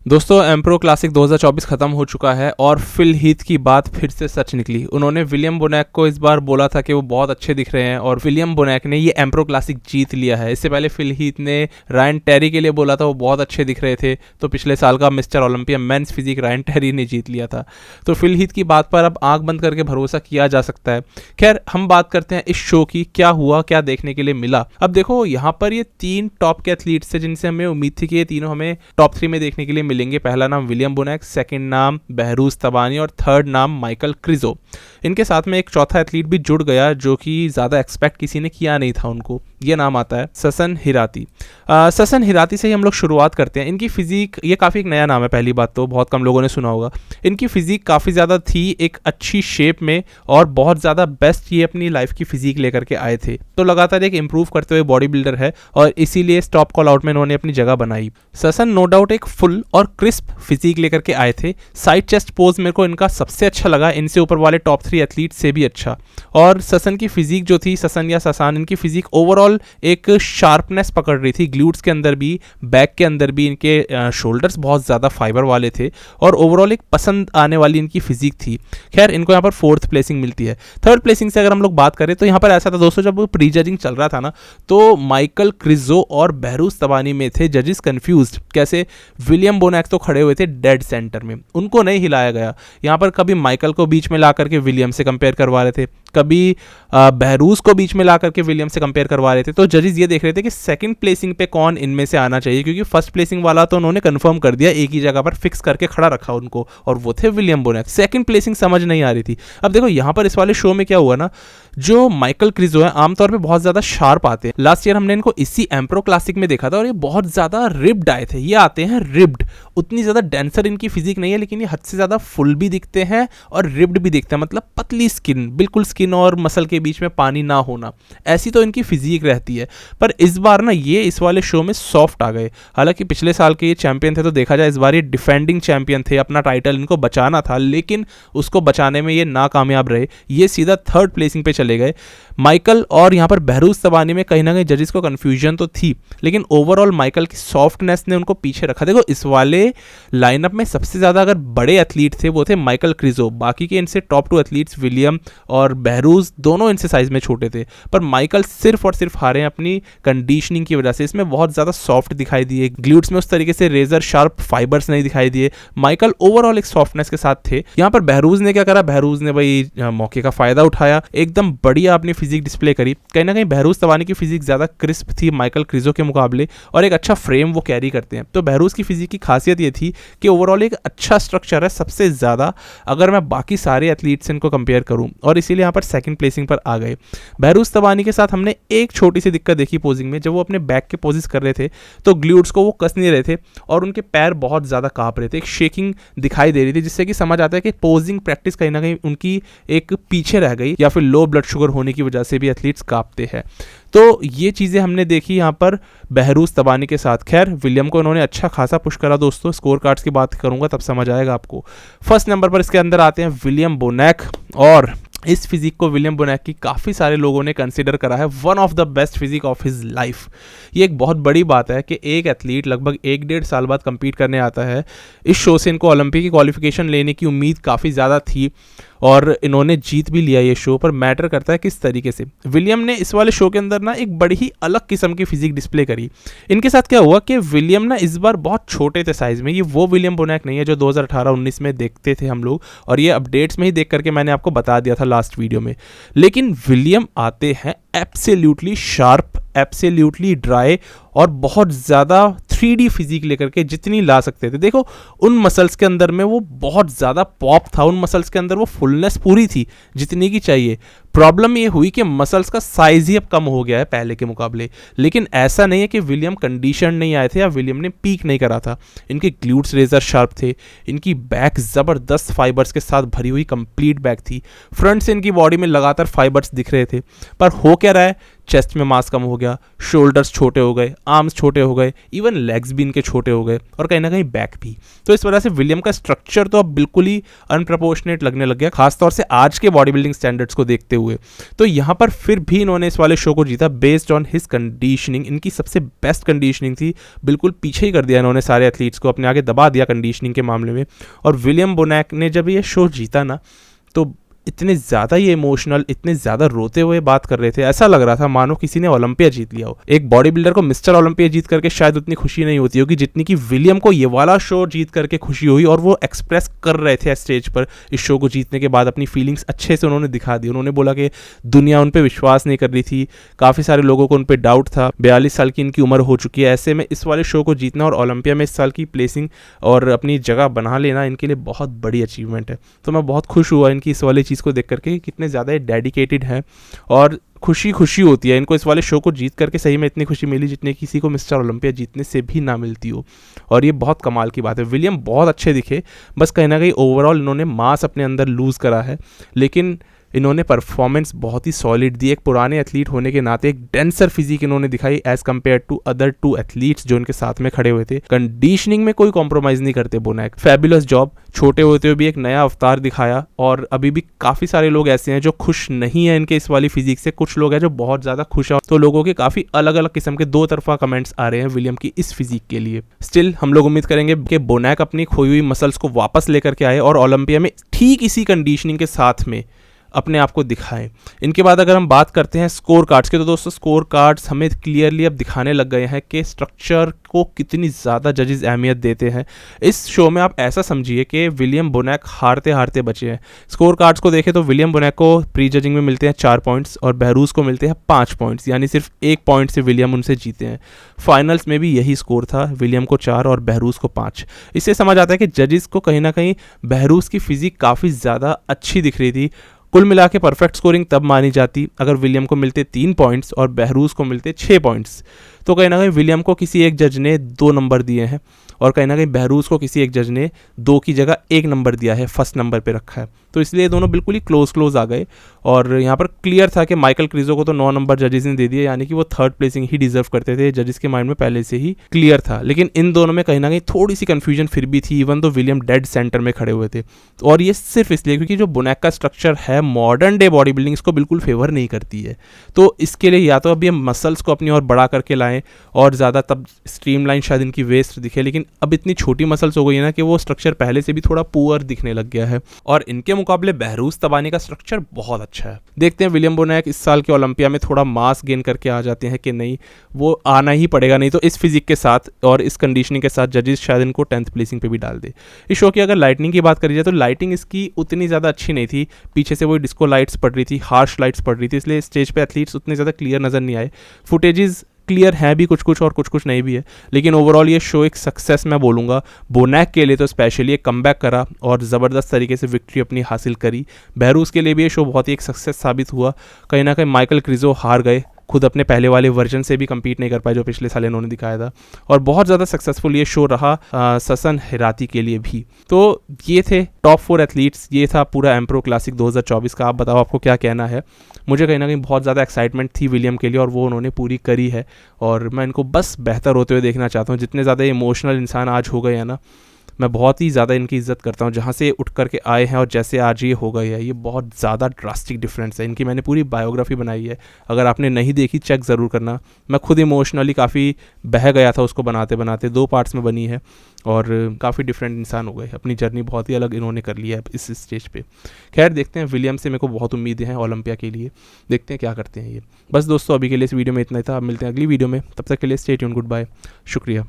दोस्तों emperor classic 2024 खत्म हो चुका है और फिल हीथ की बात फिर से सच निकली। उन्होंने विलियम बोनैक को इस बार बोला था कि वो बहुत अच्छे दिख रहे हैं और विलियम बोनैक ने ये एम्प्रो क्लासिक जीत लिया है। इससे पहले फिल हीथ ने रायन टेरी के लिए बोला था वो बहुत अच्छे दिख रहे थे, तो पिछले साल का mister Olympia men's physique Ryan Terry ने जीत लिया था। तो फिल हीथ की बात पर अब आंख बंद करके भरोसा किया जा सकता है। खैर हम बात करते हैं इस शो की, क्या हुआ, क्या देखने के लिए मिला। अब देखो यहाँ पर ये 3 टॉप के एथलीट्स थे जिनसे हमें उम्मीद थी कि ये तीनों हमें टॉप 3 में देखने के लिए मिलेंगे। पहला नाम विलियम बोनैक, सेकंड नाम बहरूज तबानी और थर्ड नाम माइकल क्रिजो। इनके साथ में एक चौथा एथलीट भी जुड़ गया जो कि ज़्यादा एक्सपेक्ट किसी ने किया नहीं था उनको। ये नाम आता है ससन हिराती। ससन हिराती से ही हम लोग शुरुआत करते हैं। इनकी फिजिक, ये काफ़ी एक नया नाम है, पहली बात तो बहुत कम लोगों ने सुना होगा। इनकी फिजिक काफ़ी ज़्यादा थी एक अच्छी शेप में और बहुत ज़्यादा बेस्ट ये अपनी लाइफ की फिजिक लेकर के आए थे। तो लगातार एक इंप्रूव करते हुए बॉडी बिल्डर है और इसीलिए स्टॉप कॉल आउट में इन्होंने अपनी जगह बनाई। ससन नो डाउट एक फुल और क्रिस्प फिजिक लेकर के आए थे। साइड चेस्ट पोज मेरे को इनका सबसे अच्छा लगा, इनसे ऊपर वाले टॉप 3 एथलीट से भी अच्छा। और ससन की फिजिक जो थी, ससन या ससान, इनकी फिजिक ओवरऑल एक शार्पनेस पकड़ रही थी। ग्लूट्स के अंदर भी, बैक के अंदर भी इनके शोल्डर्स बहुत ज़्यादा फाइबर वाले थे और ओवरऑल एक पसंद आने वाली इनकी फिजिक थी। खैर इनको यहाँ पर 4th प्लेसिंग मिलती है। 3rd प्लेसिंग से अगर हम लोग बात करें तो यहाँ पर ऐसा था दोस्तों, जब प्री जजिंग चल रहा था ना, तो माइकल क्रिजो और बहरूज तबानी में थे जजेस कंफ्यूज्ड। कैसे? विलियम बोनैक तो खड़े हुए थे डेड सेंटर में, उनको नहीं हिलाया गया। यहाँ पर कभी माइकल को बीच में ला करके विलियम से कंपेयर करवा रहे थे, कभी बहरूज को बीच में ला करके विलियम से कंपेयर करवा रहे थे। तो जजेस ये देख रहे थे कि 2nd प्लेसिंग पे कौन इनमें से आना चाहिए, क्योंकि 1st प्लेसिंग वाला तो उन्होंने कंफर्म कर दिया, एक ही जगह पर फिक्स करके खड़ा रखा उनको, और वो थे विलियम बोनैक। 2nd प्लेसिंग समझ नहीं आ रही थी। अब देखो यहाँ पर इस वाले शो में क्या हुआ ना, जो माइकल क्रिजो है आमतौर पे बहुत ज्यादा शार्प आते हैं। लास्ट ईयर हमने इनको इसी एम्प्रो क्लासिक में देखा था और ये बहुत ज्यादा रिब्ड आए थे। ये आते हैं रिब्ड, उतनी ज्यादा डेंसर इनकी फिजिक नहीं है, लेकिन ये हद से ज्यादा फुल भी दिखते हैं और रिब्ड भी दिखते हैं, मतलब पतली स्किन, बिल्कुल स्किन और मसल के बीच में पानी ना होना, ऐसी तो इनकी फिजिक रहती है। पर इस बार ना ये इस वाले शो में सॉफ्ट आ गए। हालांकि पिछले साल के ये चैंपियन थे, तो देखा जाए इस बार ये डिफेंडिंग चैंपियन थे, अपना टाइटल इनको बचाना था, लेकिन उसको बचाने में ये नाकामयाब रहे। ये सीधा 3rd प्लेसिंग पे चले गए। माइकल और यहाँ पर बहरूज तबानी में कहीं ना कहीं जजेस को कंफ्यूजन तो थी, लेकिन ओवरऑल माइकल की सॉफ्टनेस ने उनको पीछे रखा। देखो इस वाले लाइनअप में सबसे ज़्यादा अगर बड़े एथलीट थे वो थे माइकल क्रिजो, बाकी के इनसे टॉप 2 एथलीट्स विलियम और बहरूज दोनों इनसे साइज में छोटे थे। पर माइकल सिर्फ और सिर्फ हारे हैं अपनी कंडीशनिंग की वजह से। इसमें बहुत ज़्यादा सॉफ्ट दिखाई दिए, ग्लूट्स में उस तरीके से रेजर शार्प फाइबर्स नहीं दिखाई दिए। माइकल ओवरऑल एक सॉफ्टनेस के साथ थे। यहाँ पर बहरूज ने क्या करा, बहरूज ने भाई मौके का फायदा उठाया, एकदम बढ़िया अपनी फिजिक डिस्प्ले करी। कहीं ना कहीं बहरूज तबानी की फिजिक ज़्यादा क्रिस्प थी माइकल क्रिजो के मुकाबले और एक अच्छा फ्रेम वो कैरी करते हैं। तो बहरूज की फिजिक की खासियत ये थी कि ओवरऑल एक अच्छा स्ट्रक्चर है सबसे ज़्यादा, अगर मैं बाकी सारे एथलीट से इनको कंपेयर करूं, और इसीलिए यहाँ पर 2nd प्लेसिंग पर आ गए। बहरूज तबानी के साथ हमने एक छोटी सी दिक्कत देखी पोजिंग में। जब वो अपने बैक के पोजिस कर रहे थे तो ग्लूट्स को वो कस नहीं रहे थे और उनके पैर बहुत ज़्यादा काँप रहे थे, एक शेकिंग दिखाई दे रही थी, जिससे कि समझ आता है कि पोजिंग प्रैक्टिस कहीं ना कहीं उनकी एक पीछे रह गई, या फिर लो ब्लड शुगर होने की वजह से भी एथलीट्स कांपते हैं। तो ये चीज़ें हमने देखी यहाँ पर बहरूज तबानी के साथ। खैर विलियम को उन्होंने अच्छा खासा पुश करा दोस्तों। स्कोर कार्ड्स की बात करूंगा तब समझ आएगा आपको। 1st नंबर पर इसके अंदर आते हैं विलियम बोनैक, और इस फिजिक को विलियम बोनैक की काफ़ी सारे लोगों ने कंसीडर करा है one of the best physique of his life. ये एक बहुत बड़ी बात है कि एक एथलीट लगभग 1-1.5 साल बाद compete करने आता है। इस शो से इनको ओलंपिक की क्वालिफिकेशन लेने की उम्मीद काफ़ी ज़्यादा थी और इन्होंने जीत भी लिया ये शो। पर मैटर करता है किस तरीके से। विलियम ने इस वाले शो के अंदर ना एक बड़ी ही अलग किस्म की फिजिक डिस्प्ले करी। इनके साथ क्या हुआ कि विलियम ना इस बार बहुत छोटे थे साइज में। ये वो विलियम बोनैक नहीं है जो 2018-19 में देखते थे हम लोग, और ये अपडेट्स में ही देख करके मैंने आपको बता दिया था लास्ट वीडियो में। लेकिन विलियम आते हैं एब्सोल्युटली शार्प, एब्सोल्युटली ड्राई और बहुत ज़्यादा 3D फिजिक लेकर के जितनी ला सकते थे। देखो उन मसल्स के अंदर में वो बहुत ज़्यादा पॉप था, उन मसल्स के अंदर वो फुलनेस पूरी थी जितनी की चाहिए। प्रॉब्लम ये हुई कि मसल्स का साइज ही अब कम हो गया है पहले के मुकाबले। लेकिन ऐसा नहीं है कि विलियम कंडीशन नहीं आए थे या विलियम ने पीक नहीं करा था। इनके ग्लूट्स रेजर शार्प थे, इनकी बैक ज़बरदस्त फाइबर्स के साथ भरी हुई कंप्लीट बैक थी। फ्रंट से इनकी बॉडी में लगातार फाइबर्स दिख रहे थे। पर हो क्या रहा है, चेस्ट में मास कम हो गया, शोल्डर्स छोटे हो गए, आर्म्स छोटे हो गए, इवन लेग्स भी इनके छोटे हो गए और कहीं ना कहीं बैक भी। तो इस वजह से विलियम का स्ट्रक्चर तो अब बिल्कुल ही अनप्रपोर्शनेट लगने लग गया, खासतौर से आज के बॉडी बिल्डिंग स्टैंडर्ड्स को देखते हुए। तो यहाँ पर फिर भी इन्होंने इस वाले शो को जीता बेस्ड ऑन हिज कंडीशनिंग। इनकी सबसे बेस्ट कंडीशनिंग थी, बिल्कुल पीछे ही कर दिया इन्होंने सारे एथलीट्स को, अपने आगे दबा दिया कंडीशनिंग के मामले में। और विलियम बोनैक ने जब ये शो जीता ना, तो इतने ज़्यादा ये इमोशनल, इतने ज़्यादा रोते हुए बात कर रहे थे, ऐसा लग रहा था मानो किसी ने ओलंपिया जीत लिया हो। एक बॉडी बिल्डर को मिस्टर ओलंपिया जीत करके शायद उतनी खुशी नहीं होती होगी जितनी कि विलियम को ये वाला शो जीत करके खुशी हुई। और वो एक्सप्रेस कर रहे थे स्टेज पर इस शो को जीतने के बाद, अपनी फीलिंग्स अच्छे से उन्होंने दिखा दी। उन्होंने बोला कि दुनिया उन पर विश्वास नहीं कर रही थी, काफ़ी सारे लोगों को उन पर डाउट था, 42 साल की इनकी उम्र हो चुकी है, ऐसे में इस वाले शो को जीतना और ओलंपिया में इस साल की प्लेसिंग और अपनी जगह बना लेना इनके लिए बहुत बड़ी अचीवमेंट है। तो मैं बहुत खुश हुआ इनकी इस वाली चीज़ को देख करके, कितने ज़्यादा डेडिकेटेड हैं और खुशी होती है इनको इस वाले शो को जीत करके। सही में इतनी खुशी मिली जितनी किसी को मिस्टर ओलंपिया जीतने से भी ना मिलती हो, और ये बहुत कमाल की बात है। विलियम बहुत अच्छे दिखे, बस कहीं ना कहीं ओवरऑल इन्होंने मास अपने अंदर लूज़ करा है, लेकिन इन्होंने परफॉर्मेंस बहुत ही सॉलिड दी। एक पुराने एथलीट होने के नाते एक डेंसर फिजिक इन्होंने दिखाई as compare to other 2 athletes जो इनके साथ में खड़े हुए थे। कंडीशनिंग में कोई कॉम्प्रोमाइज़ नहीं करते बोनैक, फैबुलस जॉब। छोटे होते हुए भी एक नया अवतार दिखाया, और अभी भी काफ़ी सारे लोग ऐसे हैं जो खुश नहीं है इनके इस वाली फिजिक से, कुछ लोग हैं जो बहुत ज़्यादा खुश हैं। तो लोगों के काफ़ी अलग अलग किस्म के दो तरफा कमेंट्स आ रहे हैं विलियम की इस फिजिक के लिए। स्टिल हम लोग उम्मीद करेंगे कि बोनैक अपनी खोई हुई मसल्स को वापस लेकर के आए और ओलंपिया में ठीक इसी कंडीशनिंग के साथ में अपने आप को दिखाएं। इनके बाद अगर हम बात करते हैं स्कोर कार्ड्स के, तो दोस्तों स्कोर कार्ड्स हमें क्लियरली अब दिखाने लग गए हैं कि स्ट्रक्चर को कितनी ज़्यादा जजेस अहमियत देते हैं। इस शो में आप ऐसा समझिए कि विलियम बोनैक हारते हारते बचे हैं। स्कोर कार्ड्स को देखें तो विलियम बोनैक को प्री जजिंग में मिलते हैं 4 पॉइंट्स और बहरूज को मिलते हैं 5 पॉइंट्स, यानी सिर्फ 1 पॉइंट से विलियम उनसे जीते हैं। फाइनल्स में भी यही स्कोर था, विलियम को 4 और बहरूज को 5। इससे समझ आता है कि जजेस को कहीं ना कहीं बहरूज की फिजिक काफ़ी ज़्यादा अच्छी दिख रही थी। कुल मिला के परफेक्ट स्कोरिंग तब मानी जाती अगर विलियम को मिलते 3 पॉइंट्स और बहरूज को मिलते 6 पॉइंट्स। तो कहीं ना कहीं विलियम को किसी एक जज ने 2 नंबर दिए हैं और कहीं ना कहीं बहरूज को किसी एक जज ने 2 की जगह 1 नंबर दिया है, फर्स्ट नंबर पे रखा है। तो इसलिए दोनों बिल्कुल ही क्लोज आ गए, और यहाँ पर क्लियर था कि माइकल क्रिजो को तो 9 नंबर जजेस ने दे दिए, यानी कि वो 3rd प्लेसिंग ही डिजर्व करते थे। जजेस के माइंड में पहले से ही क्लियर था, लेकिन इन दोनों में कहीं ना कहीं थोड़ी सी कन्फ्यूजन फिर भी थी, इवन तो विलियम डेड सेंटर में खड़े हुए थे। और ये सिर्फ इसलिए क्योंकि जो बोनैक का स्ट्रक्चर है मॉडर्न डे बॉडी बिल्डिंग इसको बिल्कुल फेवर नहीं करती है। तो इसके लिए या तो अभी हम मसल्स को अपनी ओर बढ़ा करके लाएं और ज़्यादा, तब स्ट्रीमलाइन शायद इनकी वेस्ट दिखे, लेकिन अब इतनी छोटी मसल्स हो गई है ना कि वो स्ट्रक्चर पहले से भी थोड़ा पुअर दिखने लग गया है। और इनके मुकाबले बहरूज तबानी का स्ट्रक्चर बहुत अच्छा है। देखते हैं विलियम बोनैक इस साल के ओलंपिया में थोड़ा मास गेन करके आ जाते हैं कि नहीं, वो आना ही पड़ेगा, नहीं तो इस फिजिक के साथ और इस कंडीशनिंग के साथ जजेस शायद इनको 10th प्लेसिंग पे भी डाल दे। इस शो की अगर लाइटनिंग की बात करी जाए तो लाइटिंग इसकी उतनी ज़्यादा अच्छी नहीं थी, पीछे से वो डिस्को लाइट्स पड़ रही थी, हार्श लाइट्स पड़ रही थी, इसलिए स्टेज पे एथलीट्स उतने ज़्यादा क्लियर नज़र नहीं आए। फुटेजेस क्लियर है भी कुछ और कुछ नहीं भी है, लेकिन ओवरऑल ये शो एक सक्सेस मैं बोलूँगा। बोनैक के लिए तो स्पेशली एक कमबैक करा और ज़बरदस्त तरीके से विक्ट्री अपनी हासिल करी। बहरूज के लिए भी ये शो बहुत ही एक सक्सेस साबित हुआ। कहीं ना कहीं माइकल क्रिजो हार गए, खुद अपने पहले वाले वर्जन से भी कम्पीट नहीं कर पाए जो पिछले साल इन्होंने दिखाया था, और बहुत ज़्यादा सक्सेसफुल ये शो रहा ससन हिराती के लिए भी। तो ये थे टॉप 4 एथलीट्स, ये था पूरा एम्प्रो क्लासिक 2024 का। आप बताओ आपको क्या कहना है। मुझे कहीं ना कहीं बहुत ज़्यादा एक्साइटमेंट थी विलियम के लिए और वो उन्होंने पूरी करी है, और मैं इनको बस बेहतर होते हुए देखना चाहता हूँ। जितने ज़्यादा इमोशनल इंसान आज हो गए हैं ना, मैं बहुत ही ज़्यादा इनकी इज़्ज़त करता हूँ। जहाँ से उठ करके आए हैं और जैसे आज ये हो गए हैं, ये बहुत ज़्यादा ड्रास्टिक डिफरेंस है। इनकी मैंने पूरी बायोग्राफी बनाई है, अगर आपने नहीं देखी चेक ज़रूर करना। मैं खुद इमोशनली काफ़ी बह गया था उसको बनाते बनाते, 2 पार्ट्स में बनी है और काफ़ी डिफरेंट इंसान हो गए। अपनी जर्नी बहुत ही अलग इन्होंने कर ली है इस स्टेज पे। खैर देखते हैं, विलियम से मेरे को बहुत उम्मीदें हैं ओलंपिया के लिए, देखते हैं क्या करते हैं ये। बस दोस्तों अभी के लिए इस वीडियो में इतना ही था, अब मिलते हैं अगली वीडियो में, तब तक के लिए स्टे ट्यून्ड, गुड बाय, शुक्रिया।